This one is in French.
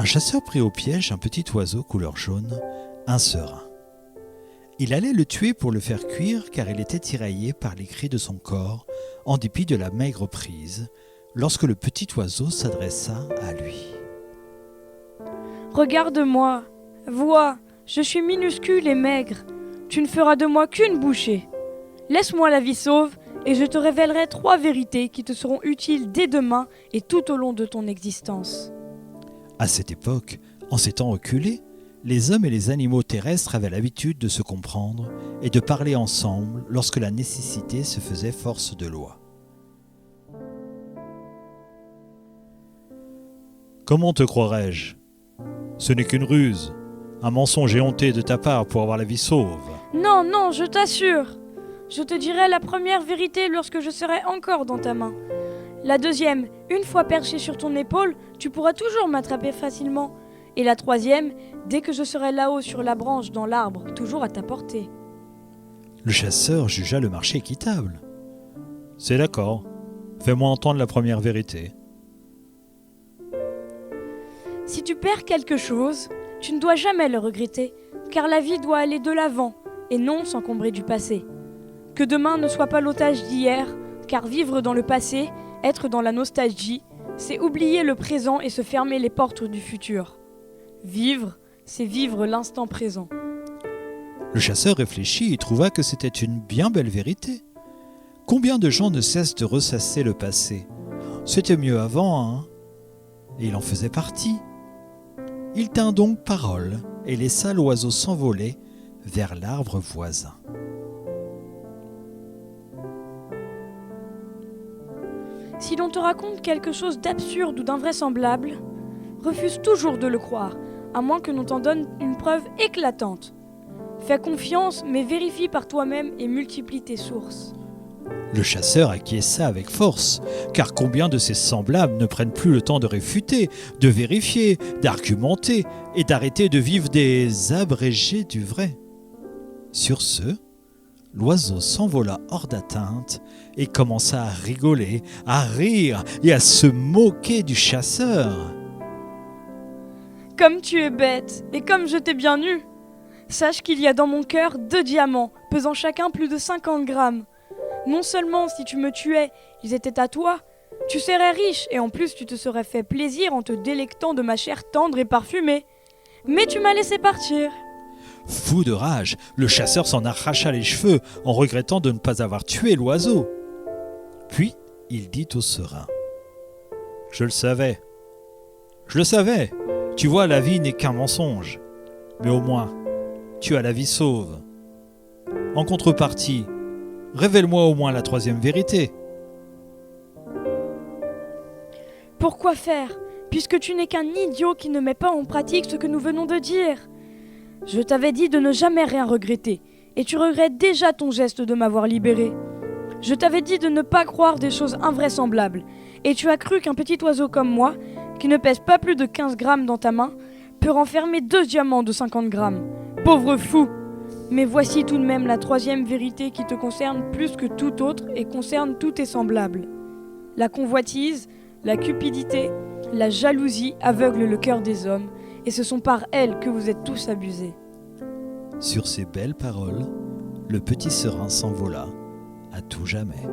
chasseur prit au piège un petit oiseau couleur jaune, un serin. Il allait le tuer pour le faire cuire car il était tiraillé par les cris de son corps, en dépit de la maigre prise, lorsque le petit oiseau s'adressa à lui. « Regarde-moi, vois, je suis minuscule et maigre. Tu ne feras de moi qu'une bouchée. Laisse-moi la vie sauve et je te révélerai 3 vérités qui te seront utiles dès demain et tout au long de ton existence. » À cette époque, en ces temps reculés, les hommes et les animaux terrestres avaient l'habitude de se comprendre et de parler ensemble lorsque la nécessité se faisait force de loi. Comment te croirais-je ? Ce n'est qu'une ruse, un mensonge éhonté de ta part pour avoir la vie sauve. Non, non, je t'assure. Je te dirai la première vérité lorsque je serai encore dans ta main. La deuxième, une fois perché sur ton épaule, tu pourras toujours m'attraper facilement. Et la troisième, dès que je serai là-haut sur la branche dans l'arbre, toujours à ta portée. Le chasseur jugea le marché équitable. C'est d'accord, fais-moi entendre la première vérité. Si tu perds quelque chose, tu ne dois jamais le regretter, car la vie doit aller de l'avant et non s'encombrer du passé. Que demain ne soit pas l'otage d'hier, car vivre dans le passé, être dans la nostalgie, c'est oublier le présent et se fermer les portes du futur. Vivre, c'est vivre l'instant présent. Le chasseur réfléchit et trouva que c'était une bien belle vérité. Combien de gens ne cessent de ressasser le passé ? C'était mieux avant, hein ? Et il en faisait partie. Il tint donc parole et laissa l'oiseau s'envoler vers l'arbre voisin. Si l'on te raconte quelque chose d'absurde ou d'invraisemblable, refuse toujours de le croire, à moins que l'on t'en donne une preuve éclatante. Fais confiance, mais vérifie par toi-même et multiplie tes sources. Le chasseur acquiesça avec force, car combien de ses semblables ne prennent plus le temps de réfuter, de vérifier, d'argumenter et d'arrêter de vivre des abrégés du vrai. Sur ce, l'oiseau s'envola hors d'atteinte et commença à rigoler, à rire et à se moquer du chasseur. « Comme tu es bête, et comme je t'ai bien eu, sache qu'il y a dans mon cœur 2 diamants, pesant chacun plus de 50 grammes. Non seulement si tu me tuais, ils étaient à toi, tu serais riche et en plus tu te serais fait plaisir en te délectant de ma chair tendre et parfumée. Mais tu m'as laissé partir. » Fou de rage, le chasseur s'en arracha les cheveux en regrettant de ne pas avoir tué l'oiseau. Puis il dit au serin : « Je le savais, tu vois, la vie n'est qu'un mensonge, mais au moins tu as la vie sauve. En contrepartie, révèle-moi au moins la 3e vérité. » Pourquoi faire, puisque tu n'es qu'un idiot qui ne met pas en pratique ce que nous venons de dire ? Je t'avais dit de ne jamais rien regretter, et tu regrettes déjà ton geste de m'avoir libéré. Je t'avais dit de ne pas croire des choses invraisemblables, et tu as cru qu'un petit oiseau comme moi, qui ne pèse pas plus de 15 grammes dans ta main, peut renfermer 2 diamants de 50 grammes. Pauvre fou ! Mais voici tout de même la 3e vérité qui te concerne plus que tout autre et concerne tous tes semblables. La convoitise, la cupidité, la jalousie aveuglent le cœur des hommes, et ce sont par elles que vous êtes tous abusés. Sur ces belles paroles, le petit serin s'envola à tout jamais.